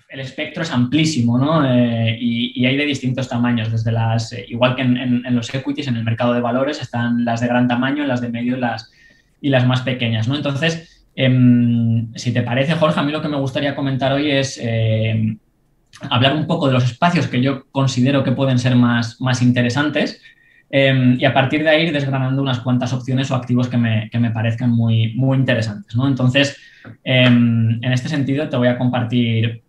el espectro es amplísimo, ¿no? Y hay de distintos tamaños, desde igual que en los equities, en el mercado de valores, están las de gran tamaño, las de medio y las más pequeñas, ¿no? Entonces, si te parece, Jorge, a mí lo que me gustaría comentar hoy es hablar un poco de los espacios que yo considero que pueden ser más interesantes y a partir de ahí ir desgranando unas cuantas opciones o activos que me parezcan muy interesantes, ¿no? Entonces, en este sentido te voy a compartir,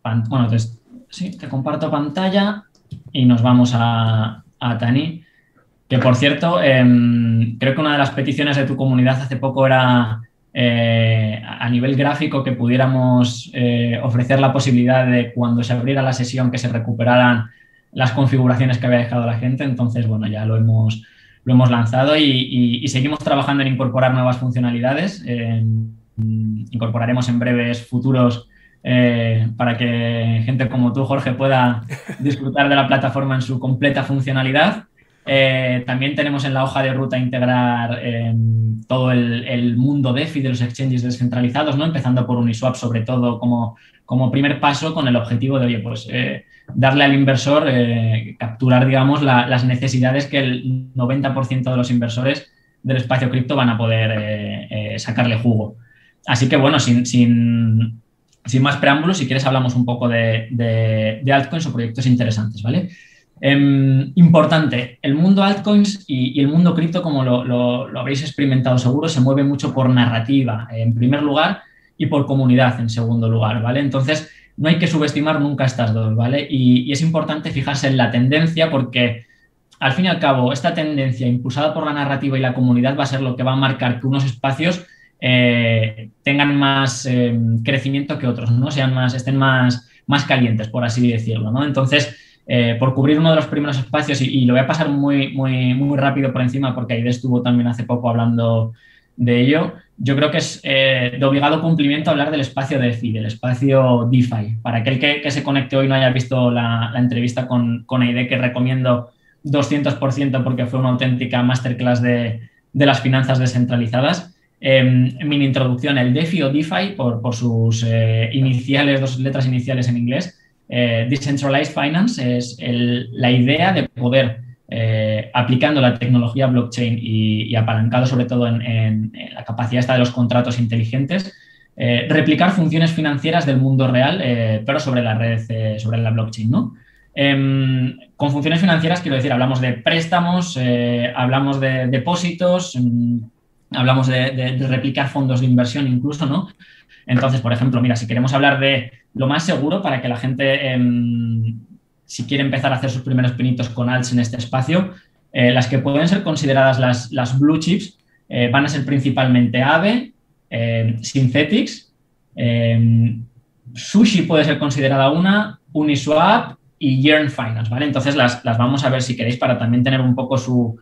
sí, te comparto pantalla y nos vamos a Tani, que por cierto, creo que una de las peticiones de tu comunidad hace poco era a nivel gráfico que pudiéramos ofrecer la posibilidad de cuando se abriera la sesión que se recuperaran las configuraciones que había dejado la gente. Entonces, bueno, ya lo hemos lanzado y seguimos trabajando en incorporar nuevas funcionalidades. Incorporaremos en breves futuros para que gente como tú, Jorge, pueda disfrutar de la plataforma en su completa funcionalidad. También tenemos en la hoja de ruta integrar todo el mundo DeFi de los exchanges descentralizados, ¿no? Empezando por Uniswap, sobre todo como primer paso, con el objetivo de, oye, pues darle al inversor, capturar, digamos, las necesidades que el 90% de los inversores del espacio cripto van a poder sacarle jugo. Así que, bueno, sin más preámbulos, si quieres hablamos un poco de altcoins o proyectos interesantes, ¿vale? Importante, el mundo altcoins y el mundo cripto, como lo habréis experimentado seguro, se mueve mucho por narrativa, en primer lugar, y por comunidad, en segundo lugar, ¿vale? Entonces, no hay que subestimar nunca estas dos, ¿vale? Y es importante fijarse en la tendencia porque, al fin y al cabo, esta tendencia impulsada por la narrativa y la comunidad va a ser lo que va a marcar que unos espacios tengan más crecimiento que otros, ¿no? Estén más calientes, por así decirlo, ¿no? Entonces, por cubrir uno de los primeros espacios, y lo voy a pasar muy rápido por encima porque Aide estuvo también hace poco hablando de ello, yo creo que es de obligado cumplimiento hablar del espacio DeFi, del espacio DeFi. Para aquel que se conecte hoy y no haya visto la entrevista con Aide, que recomiendo 200% porque fue una auténtica masterclass de las finanzas descentralizadas. En mi introducción, el DeFi o DeFi, por sus iniciales, dos letras iniciales en inglés, Decentralized Finance es la idea de poder, aplicando la tecnología blockchain y apalancado sobre todo en la capacidad esta de los contratos inteligentes, replicar funciones financieras del mundo real, pero sobre la red, sobre la blockchain, ¿no? Con funciones financieras quiero decir, hablamos de préstamos, hablamos de depósitos, hablamos de replicar fondos de inversión incluso, ¿no? Entonces, por ejemplo, mira, si queremos hablar de lo más seguro para que la gente, si quiere empezar a hacer sus primeros pinitos con alts en este espacio, las que pueden ser consideradas las blue chips van a ser principalmente Aave, Synthetix, Sushi puede ser considerada una, Uniswap y Yearn Finance, ¿vale? Entonces las vamos a ver si queréis para también tener un poco su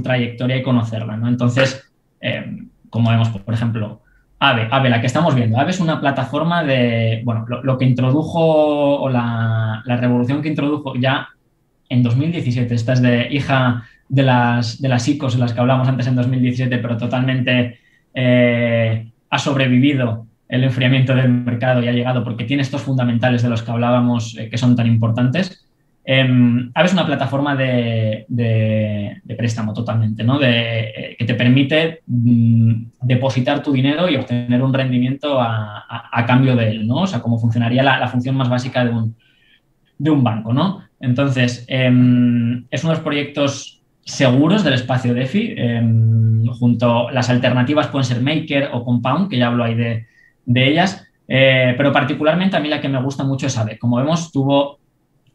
trayectoria y conocerla, ¿no? Entonces, como vemos, por ejemplo, Aave, la que estamos viendo. Aave es una plataforma de, bueno, lo que introdujo o la revolución que introdujo ya en 2017. Esta es hija de las ICOs en las que hablamos antes en 2017, pero totalmente ha sobrevivido el enfriamiento del mercado y ha llegado porque tiene estos fundamentales de los que hablábamos que son tan importantes. Aave es una plataforma de préstamo totalmente, ¿no? Que te permite depositar tu dinero y obtener un rendimiento a cambio de él, ¿no? O sea, como funcionaría la función más básica de un banco, ¿no? Entonces, es uno de los proyectos seguros del espacio DeFi. Junto las alternativas pueden ser Maker o Compound, que ya hablo ahí de ellas, pero particularmente a mí la que me gusta mucho es Aave. Como vemos, tuvo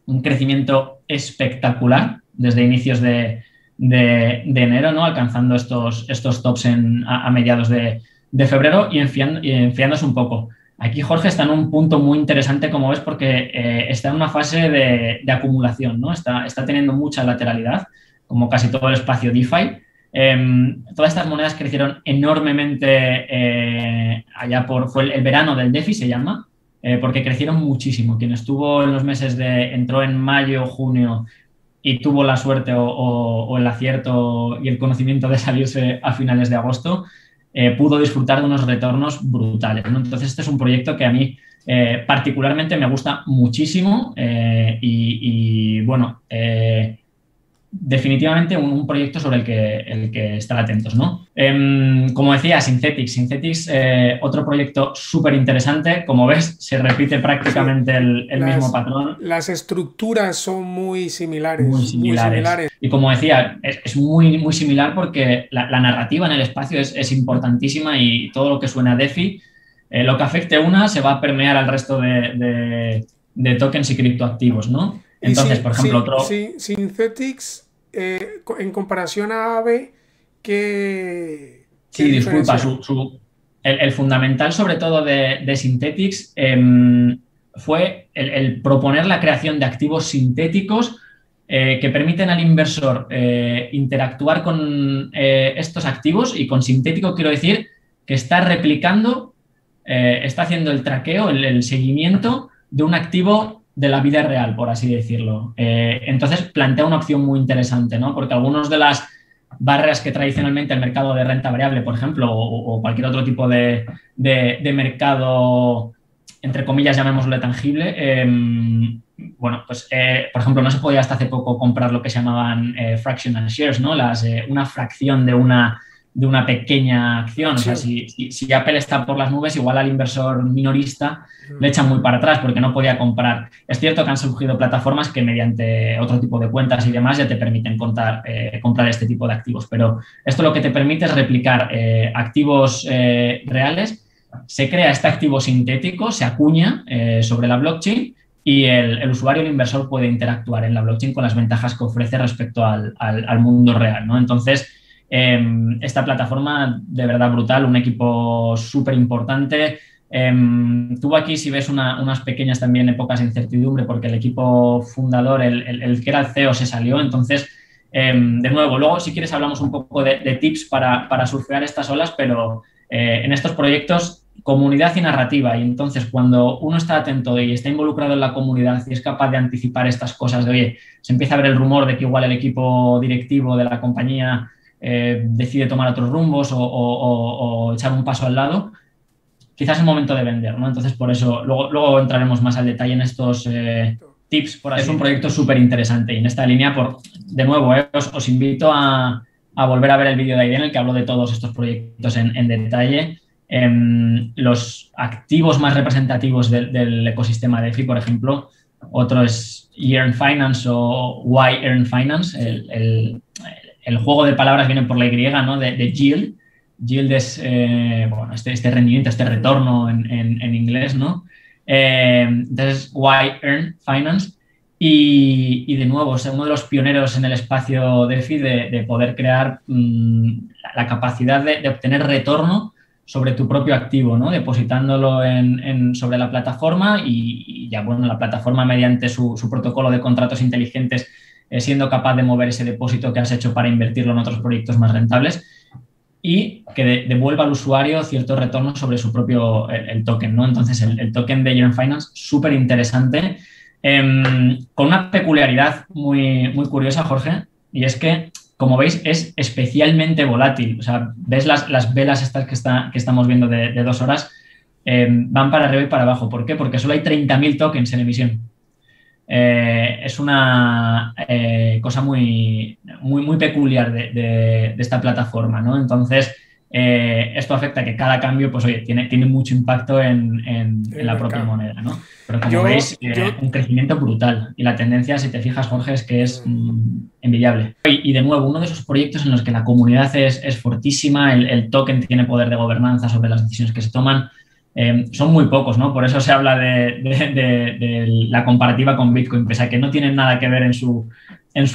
un crecimiento espectacular desde inicios de enero, ¿no? Alcanzando estos tops a mediados de febrero y enfriándose un poco. Aquí Jorge está en un punto muy interesante, como ves, porque está en una fase de acumulación, ¿no? Está teniendo mucha lateralidad, como casi todo el espacio DeFi. Todas estas monedas crecieron enormemente fue el verano del DeFi, se llama, porque crecieron muchísimo. Quien estuvo en los meses entró en mayo, junio y tuvo la suerte o el acierto y el conocimiento de salirse a finales de agosto, pudo disfrutar de unos retornos brutales, ¿no? Entonces, este es un proyecto que a mí particularmente me gusta muchísimo bueno, definitivamente un proyecto sobre el que estar atentos, ¿no? Como decía, Synthetix. Synthetix, otro proyecto súper interesante. Como ves, se repite Sí, prácticamente el mismo patrón. las estructuras son muy Muy similares, muy similares. similares. Y como decía, es muy, muy similar porque la narrativa en el espacio es importantísima y todo lo que suena a DeFi, lo que afecte una se va a permear al resto de tokens y criptoactivos, ¿no? Y Entonces, por ejemplo, otro... Synthetix, en comparación a AVE, ¿qué Sí, disculpa, diferencia? el fundamental sobre todo de Synthetix fue el proponer la creación de activos sintéticos que permiten al inversor interactuar con estos activos y con sintético quiero decir que está replicando, está haciendo el traqueo, el seguimiento de un activo de la vida real, por así decirlo. Entonces plantea una opción muy interesante, ¿no? Porque algunos de las barreras que tradicionalmente el mercado de renta variable, por ejemplo, o cualquier otro tipo de mercado, entre comillas, llamémoslo tangible, bueno, pues, por ejemplo, no se podía hasta hace poco comprar lo que se llamaban fractional shares, ¿no? Una fracción de una pequeña acción. O sea, Acción. si Apple está por las nubes, igual al inversor minorista le echan muy para atrás porque no podía comprar. Es cierto que han surgido plataformas que mediante otro tipo de cuentas y demás ya te permiten comprar este tipo de activos, pero esto lo que te permite es replicar activos reales, se crea este activo sintético, se acuña sobre la blockchain y el usuario, el inversor puede interactuar en la blockchain con las ventajas que ofrece respecto al mundo real, ¿no? Entonces, esta plataforma de verdad brutal, un equipo súper importante. Tuvo aquí, si ves, unas pequeñas también épocas de incertidumbre porque el equipo fundador, el que era el CEO, se salió. Entonces, de nuevo, luego si quieres hablamos un poco de tips para surfear estas olas, pero en estos proyectos, comunidad y narrativa. Y entonces, cuando uno está atento y está involucrado en la comunidad y es capaz de anticipar estas cosas de, oye, se empieza a ver el rumor de que igual el equipo directivo de la compañía decide tomar otros rumbos o echar un paso al lado, quizás es el momento de vender, ¿no? Entonces, por eso, luego entraremos más al detalle en estos tips. Es un proyecto súper interesante y en esta línea, de nuevo, os invito a volver a ver el vídeo de ahí en el que hablo de todos estos proyectos en detalle. Los activos más representativos del ecosistema de DeFi, por ejemplo, otro es Yearn Finance o Why Earn Finance. Sí. El juego de palabras viene por la Y, ¿no? De yield. Yield es bueno, este rendimiento, este retorno en inglés, ¿no? Entonces, Why Earn Finance. Y de nuevo, ser uno de los pioneros en el espacio DeFi de poder crear la capacidad de obtener retorno sobre tu propio activo, ¿no? Depositándolo sobre la plataforma y ya, bueno, la plataforma mediante su protocolo de contratos inteligentes siendo capaz de mover ese depósito que has hecho para invertirlo en otros proyectos más rentables y que devuelva al usuario cierto retorno sobre su propio el token, ¿no? Entonces, el token de Yearn Finance, súper interesante, con una peculiaridad muy curiosa, Jorge, y es que, como veis, es especialmente volátil. O sea, ves las velas estas que estamos viendo de 2 horas, van para arriba y para abajo. ¿Por qué? Porque solo hay 30.000 tokens en emisión. Es una cosa muy peculiar de esta plataforma, ¿no? Entonces, esto afecta a que cada cambio, pues oye, tiene mucho impacto en El la propia mercado. moneda, ¿no? Pero como Yo, veis, yo, un crecimiento brutal. Y la tendencia, si te fijas, Jorge, es que es envidiable. Y de nuevo, uno de esos proyectos en los que la comunidad es fortísima, el token tiene poder de gobernanza sobre las decisiones que se toman. Son muy pocos, ¿no? Por eso se habla de la comparativa con Bitcoin, pese a que no tienen nada que ver en su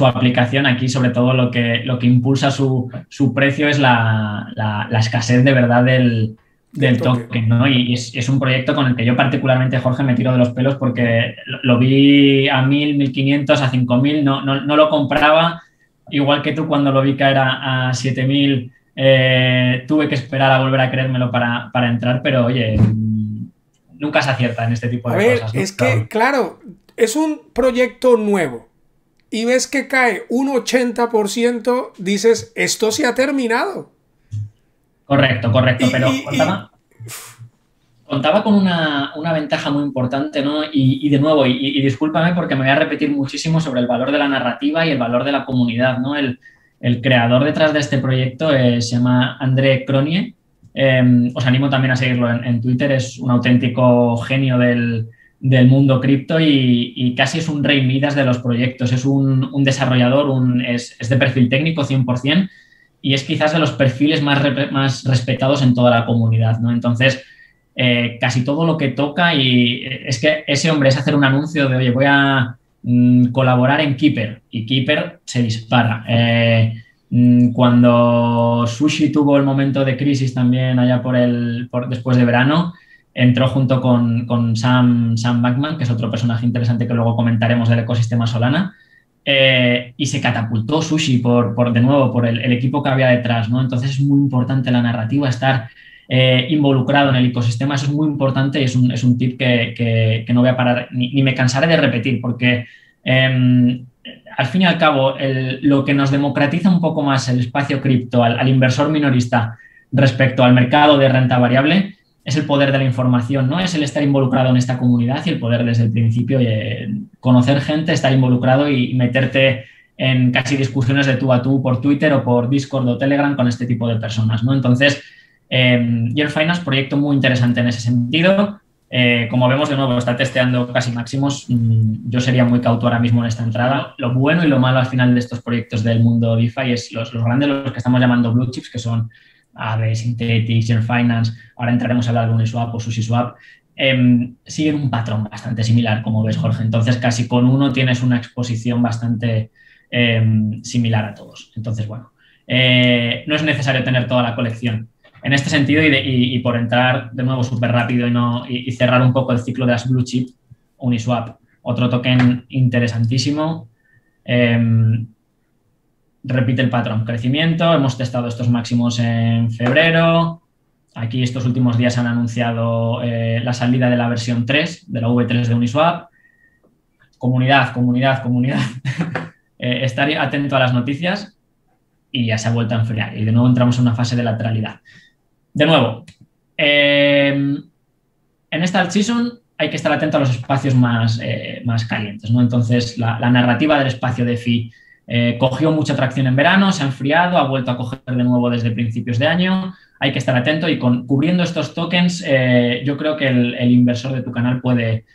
aplicación. Aquí, sobre todo, lo que impulsa su precio es la escasez de verdad del del toque. token, ¿no? Y es un proyecto con el que yo particularmente, Jorge, me tiro de los pelos porque lo vi a 1.000, 1.500, a 5.000, no lo compraba, igual que tú cuando lo vi caer a 7.000. Tuve que esperar a volver a creérmelo para entrar, pero oye, nunca se acierta en este tipo A de ver, cosas, ¿no? es que, claro, es un proyecto nuevo y ves que cae un 80%, dices, esto se ha terminado. Correcto, correcto, pero Y, contaba con una ventaja muy importante, ¿no? Y de nuevo, y discúlpame porque me voy a repetir muchísimo sobre el valor de la narrativa y el valor de la comunidad, ¿no? El creador detrás de este proyecto se llama André Cronje. Os animo también a seguirlo en Twitter, es un auténtico genio del mundo cripto y casi es un rey Midas de los proyectos. Es un desarrollador, es de perfil técnico 100% y es quizás de los perfiles más respetados en toda la comunidad, ¿no? Entonces, casi todo lo que toca y es que ese hombre es hacer un anuncio de, oye, voy a colaborar en Keeper y Keeper se dispara. Cuando Sushi tuvo el momento de crisis también allá después de verano, entró junto con Sam Bankman, que es otro personaje interesante que luego comentaremos del ecosistema Solana, y se catapultó Sushi de nuevo por el equipo que había detrás, ¿no? Entonces es muy importante la narrativa, estar involucrado en el ecosistema, eso es muy importante y es un tip que no voy a parar ni me cansaré de repetir porque al fin y al cabo lo que nos democratiza un poco más el espacio cripto al inversor minorista respecto al mercado de renta variable es el poder de la información, ¿no? Es el estar involucrado en esta comunidad y el poder desde el principio conocer gente, estar involucrado y meterte en casi discusiones de tú a tú por Twitter o por Discord o Telegram con este tipo de personas, ¿no? Entonces, Year Finance, proyecto muy interesante en ese sentido. Como vemos, de nuevo, está testeando casi máximos. Yo sería muy cauto ahora mismo en esta entrada. Lo bueno y lo malo al final de estos proyectos del mundo DeFi es los grandes, los que estamos llamando blue chips, que son Aave, Synthetix, Year Finance. Ahora entraremos a hablar de Uniswap o SushiSwap. Siguen un patrón bastante similar, como ves, Jorge. Entonces, casi con uno tienes una exposición bastante similar a todos. Entonces, bueno, no es necesario tener toda la colección. En este sentido, y por entrar de nuevo súper rápido y cerrar un poco el ciclo de las blue chip, Uniswap, otro token interesantísimo. Repite el patrón, crecimiento, hemos testado estos máximos en febrero. Aquí estos últimos días han anunciado la salida de la versión 3, de la V3 de Uniswap. Comunidad. Estar atento a las noticias y ya se ha vuelto a enfriar. Y de nuevo entramos en una fase de lateralidad. De nuevo, en esta alt-season hay que estar atento a los espacios más calientes, ¿no? Entonces, la narrativa del espacio DeFi cogió mucha tracción en verano, se ha enfriado, ha vuelto a coger de nuevo desde principios de año. Hay que estar atento y cubriendo estos tokens, yo creo que el inversor de tu canal puede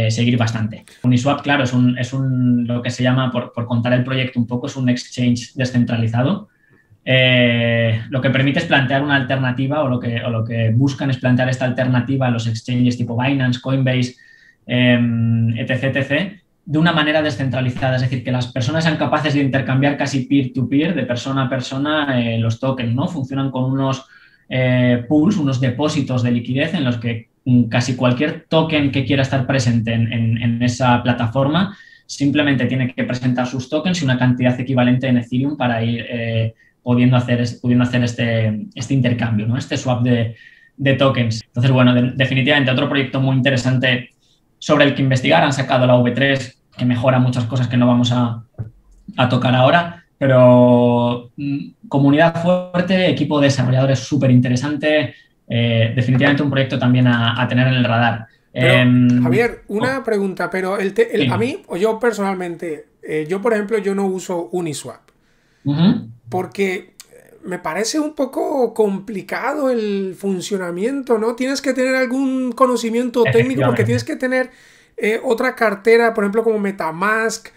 seguir bastante. Uniswap, claro, es lo que se llama, por contar el proyecto un poco, es un exchange descentralizado. Lo que permite es plantear una alternativa o lo que buscan es plantear esta alternativa a los exchanges tipo Binance, Coinbase, etc., de una manera descentralizada. Es decir, que las personas sean capaces de intercambiar casi peer-to-peer, de persona a persona, los tokens, ¿no? Funcionan con unos pools, unos depósitos de liquidez en los que casi cualquier token que quiera estar presente en esa plataforma simplemente tiene que presentar sus tokens y una cantidad equivalente en Ethereum para ir pudiendo hacer este intercambio, ¿no? Este swap de tokens. Entonces, bueno, definitivamente otro proyecto muy interesante sobre el que investigar. Han sacado la V3, que mejora muchas cosas que no vamos a tocar ahora, pero comunidad fuerte, equipo de desarrolladores súper interesante, definitivamente un proyecto también a tener en el radar. Pero, Javier, una pregunta, pero a mí, o yo personalmente, yo por ejemplo, yo no uso Uniswap. Porque me parece un poco complicado el funcionamiento, ¿no? Tienes que tener algún conocimiento técnico porque tienes que tener otra cartera, por ejemplo, como MetaMask.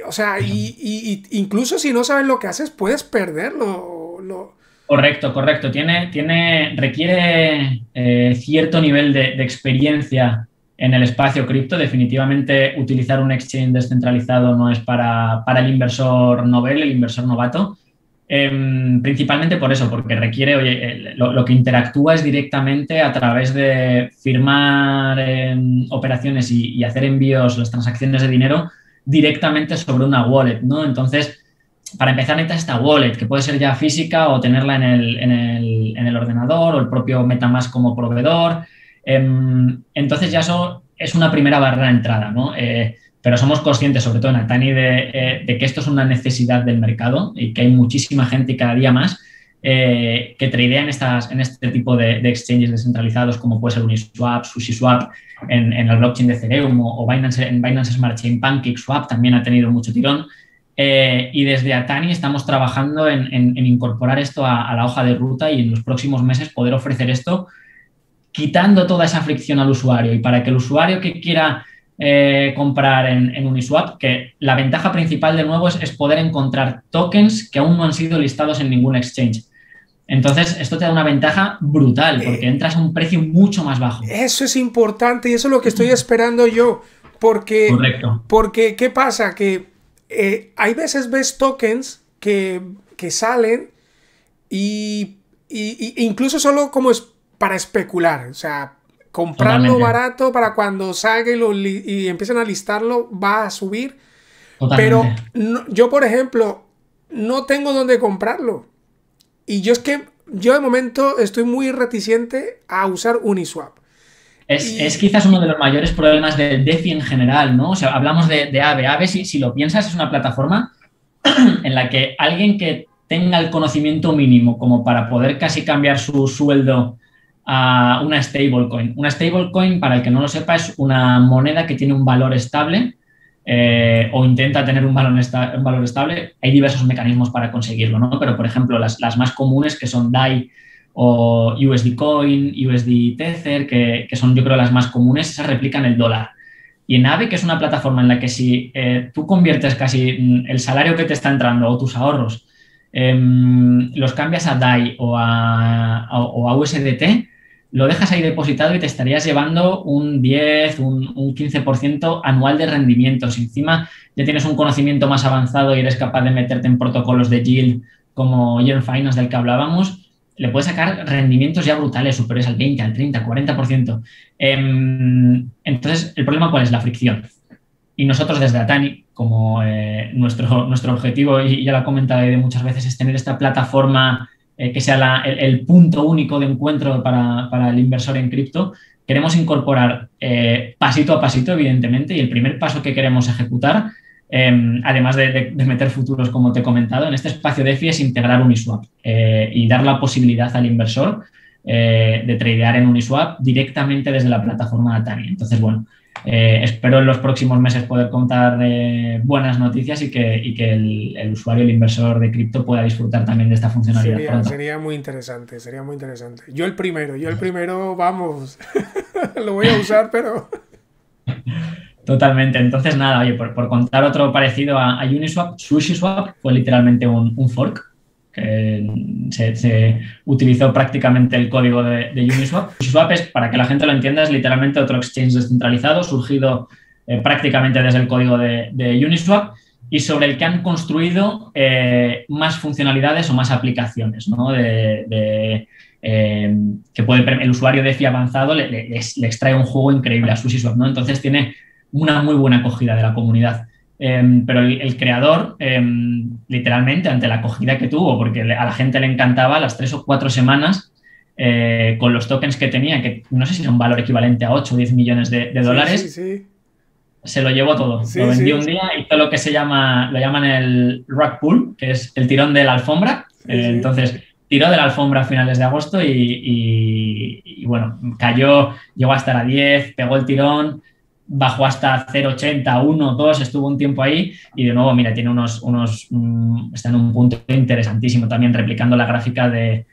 O sea, incluso si no sabes lo que haces, puedes perderlo. Correcto. Requiere cierto nivel de experiencia en el espacio cripto. Definitivamente utilizar un exchange descentralizado no es para el inversor novel, el inversor novato. Principalmente por eso, porque requiere, lo que interactúa es directamente a través de firmar operaciones y hacer envíos, las transacciones de dinero directamente sobre una wallet, ¿no? Entonces, para empezar necesitas esta wallet, que puede ser ya física o tenerla en el ordenador o el propio MetaMask como proveedor. Entonces ya eso es una primera barrera de entrada, ¿no? Pero somos conscientes, sobre todo en Altani, de que esto es una necesidad del mercado y que hay muchísima gente y cada día más que tradean en este tipo de exchanges descentralizados, como puede ser Uniswap, SushiSwap, en el blockchain de Ethereum, o Binance, en Binance Smart Chain. PancakeSwap también ha tenido mucho tirón. Y desde Atani estamos trabajando en incorporar esto a la hoja de ruta y en los próximos meses poder ofrecer esto, quitando toda esa fricción al usuario, y para que el usuario que quiera comprar en Uniswap, que la ventaja principal de nuevo es poder encontrar tokens que aún no han sido listados en ningún exchange. Entonces, esto te da una ventaja brutal porque entras a un precio mucho más bajo. Eso es importante y eso es lo que estoy esperando yo. Correcto. Porque ¿qué pasa? Que hay veces ves tokens que salen y incluso solo como es para especular. O sea, comprarlo barato para cuando salga y empiecen a listarlo va a subir. Totalmente. Pero yo, por ejemplo, no tengo dónde comprarlo. Y yo de momento estoy muy reticente a usar Uniswap. Es quizás uno de los mayores problemas del DeFi en general, ¿no? O sea, hablamos de Aave. Aave, si lo piensas, es una plataforma en la que alguien que tenga el conocimiento mínimo como para poder casi cambiar su sueldo a una stablecoin. Una stablecoin, para el que no lo sepa, es una moneda que tiene un valor estable o intenta tener un valor estable. Hay diversos mecanismos para conseguirlo, ¿no? Pero, por ejemplo, las más comunes, que son DAI o USD Coin, USD Tether, que son, yo creo, las más comunes, esas replican el dólar. Y en Aave, que es una plataforma en la que si tú conviertes casi el salario que te está entrando o tus ahorros, los cambias a DAI o a USDT, lo dejas ahí depositado y te estarías llevando un 10, un 15% anual de rendimiento. Si encima ya tienes un conocimiento más avanzado y eres capaz de meterte en protocolos de yield como Yearn Finance del que hablábamos, le puedes sacar rendimientos ya brutales, superiores al 20, al 30, 40%. Entonces, ¿el problema cuál es? La fricción. Y nosotros desde Atani, como nuestro objetivo, y ya lo he comentado muchas veces, es tener esta plataforma que sea el punto único de encuentro para el inversor en cripto. Queremos incorporar pasito a pasito, evidentemente, y el primer paso que queremos ejecutar, además de meter futuros, como te he comentado, en este espacio DeFi, es integrar Uniswap y dar la posibilidad al inversor de tradear en Uniswap directamente desde la plataforma de Atani. Entonces, bueno, espero en los próximos meses poder contar buenas noticias y que el usuario, el inversor de cripto, pueda disfrutar también de esta funcionalidad. Sería muy interesante, sería muy interesante. Yo el primero, vamos, lo voy a usar, pero... Totalmente. Entonces, nada, oye, por contar otro parecido a Uniswap, SushiSwap fue literalmente un fork que se utilizó prácticamente el código de Uniswap. SushiSwap es, para que la gente lo entienda, es literalmente otro exchange descentralizado surgido prácticamente desde el código de Uniswap y sobre el que han construido más funcionalidades o más aplicaciones, ¿no? Que el usuario DeFi avanzado le extrae un juego increíble a SushiSwap, ¿no? Entonces tiene una muy buena acogida de la comunidad. Pero el creador, literalmente, ante la acogida que tuvo, porque a la gente le encantaba, las 3 o 4 semanas, con los tokens que tenía, que no sé si era un valor equivalente a 8 o 10 millones de dólares, sí. Se lo llevó todo. Lo vendió un día, hizo lo que lo llaman el rug pull, que es el tirón de la alfombra. Entonces, tiró de la alfombra a finales de agosto y bueno, cayó, llegó a estar a 10, pegó el tirón, bajó hasta 0,80, 1, 2, estuvo un tiempo ahí y de nuevo, mira, tiene está en un punto interesantísimo también, replicando la gráfica de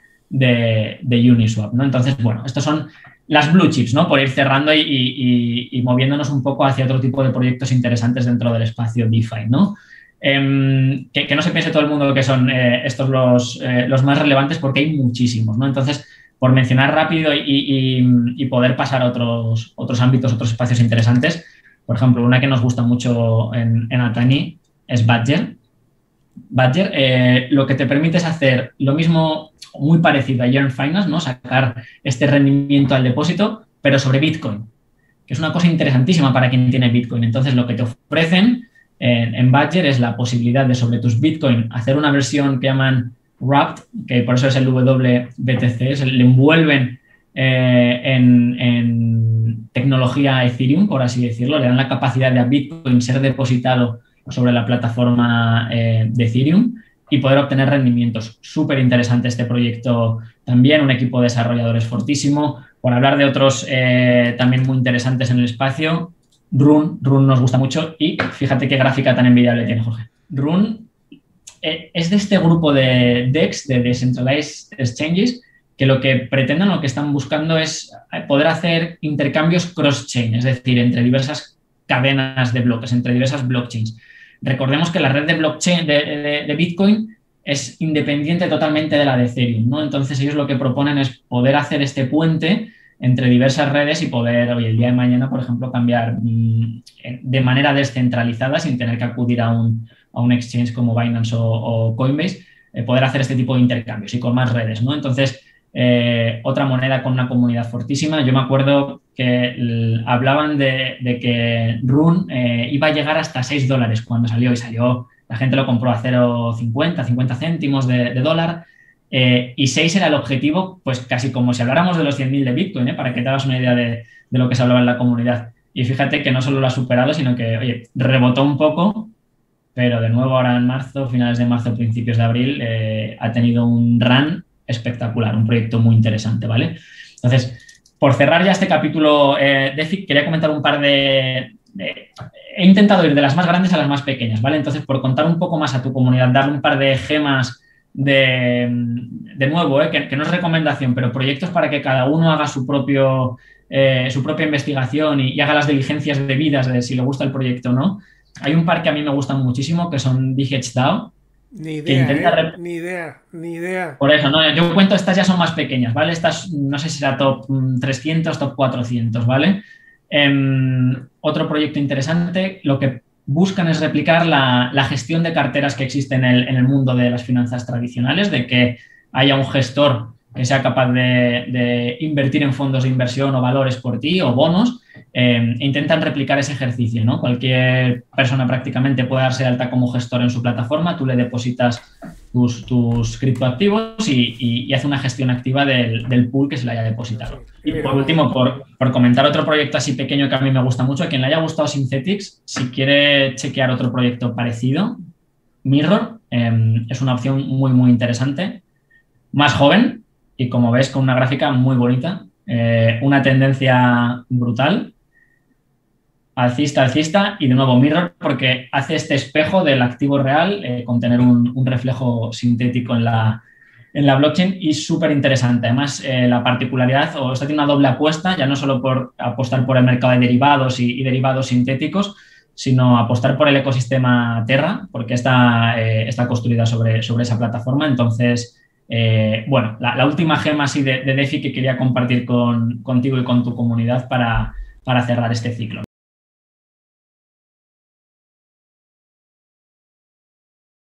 Uniswap, ¿no? Entonces, bueno, estos son las blue chips, ¿no? Por ir cerrando y moviéndonos un poco hacia otro tipo de proyectos interesantes dentro del espacio DeFi, ¿no? Que no se piense todo el mundo que son estos los más relevantes, porque hay muchísimos, ¿no? Entonces, por mencionar rápido y poder pasar a otros ámbitos, otros espacios interesantes, por ejemplo, una que nos gusta mucho en Atani es Badger. Badger lo que te permite es hacer lo mismo, muy parecido a Yearn Finance, ¿no? Sacar este rendimiento al depósito, pero sobre Bitcoin, que es una cosa interesantísima para quien tiene Bitcoin. Entonces, lo que te ofrecen en Badger es la posibilidad de, sobre tus Bitcoin, hacer una versión que llaman Wrapped, que por eso es el WBTC, le envuelven en tecnología Ethereum, por así decirlo, le dan la capacidad de a Bitcoin ser depositado sobre la plataforma de Ethereum y poder obtener rendimientos. Súper interesante este proyecto también, un equipo de desarrolladores fortísimo. Por hablar de otros también muy interesantes en el espacio, Rune nos gusta mucho y fíjate qué gráfica tan envidiable tiene, Jorge. Rune es de este grupo de DEX, de Decentralized Exchanges, que lo que pretenden, lo que están buscando es poder hacer intercambios cross-chain, es decir, entre diversas cadenas de bloques, entre diversas blockchains. Recordemos que la red de blockchain de Bitcoin es independiente totalmente de la de Ethereum, ¿no? Entonces ellos lo que proponen es poder hacer este puente entre diversas redes y poder, hoy el día de mañana, por ejemplo, cambiar de manera descentralizada sin tener que acudir a un exchange como Binance o Coinbase, poder hacer este tipo de intercambios y con más redes, ¿no? Entonces, otra moneda con una comunidad fortísima. Yo me acuerdo que hablaban de que Rune iba a llegar hasta $6 cuando salió y salió, la gente lo compró a 0,50, 50 céntimos de dólar. Y 6 era el objetivo, pues casi como si habláramos de los 100.000 de Bitcoin, para que te hagas una idea de lo que se hablaba en la comunidad. Y fíjate que no solo lo ha superado, sino que, oye, rebotó un poco, pero de nuevo ahora en marzo, finales de marzo, principios de abril, ha tenido un run espectacular, un proyecto muy interesante, ¿vale? Entonces, por cerrar ya este capítulo DeFi, quería comentar un par de... He intentado ir de las más grandes a las más pequeñas, ¿vale? Entonces, por contar un poco más a tu comunidad, darle un par de gemas de nuevo, que no es recomendación, pero proyectos para que cada uno haga su propia investigación y haga las diligencias debidas de si le gusta el proyecto o no. Hay un par que a mí me gustan muchísimo, que son DHDAO. Ni idea, ni idea. Por eso, no, yo cuento, estas ya son más pequeñas, ¿vale? Estas, no sé si será top 300, top 400, ¿vale? Otro proyecto interesante, lo que buscan es replicar la gestión de carteras que existe en el mundo de las finanzas tradicionales, de que haya un gestor que sea capaz de invertir en fondos de inversión o valores por ti o bonos, intentan replicar ese ejercicio, ¿no? Cualquier persona prácticamente puede darse de alta como gestor en su plataforma, tú le depositas tus criptoactivos y hace una gestión activa del pool que se le haya depositado. Y por último, por comentar otro proyecto así pequeño que a mí me gusta mucho, a quien le haya gustado Synthetix, si quiere chequear otro proyecto parecido, Mirror, es una opción muy, muy interesante, más joven y, como ves, con una gráfica muy bonita, una tendencia brutal, alcista, y de nuevo Mirror porque hace este espejo del activo real con tener un reflejo sintético en la blockchain y súper interesante. Además, la particularidad, o esta tiene una doble apuesta, ya no solo por apostar por el mercado de derivados y derivados sintéticos, sino apostar por el ecosistema Terra, porque está construida sobre esa plataforma. Entonces, bueno, la última gema así de DeFi que quería compartir contigo y con tu comunidad para cerrar este ciclo.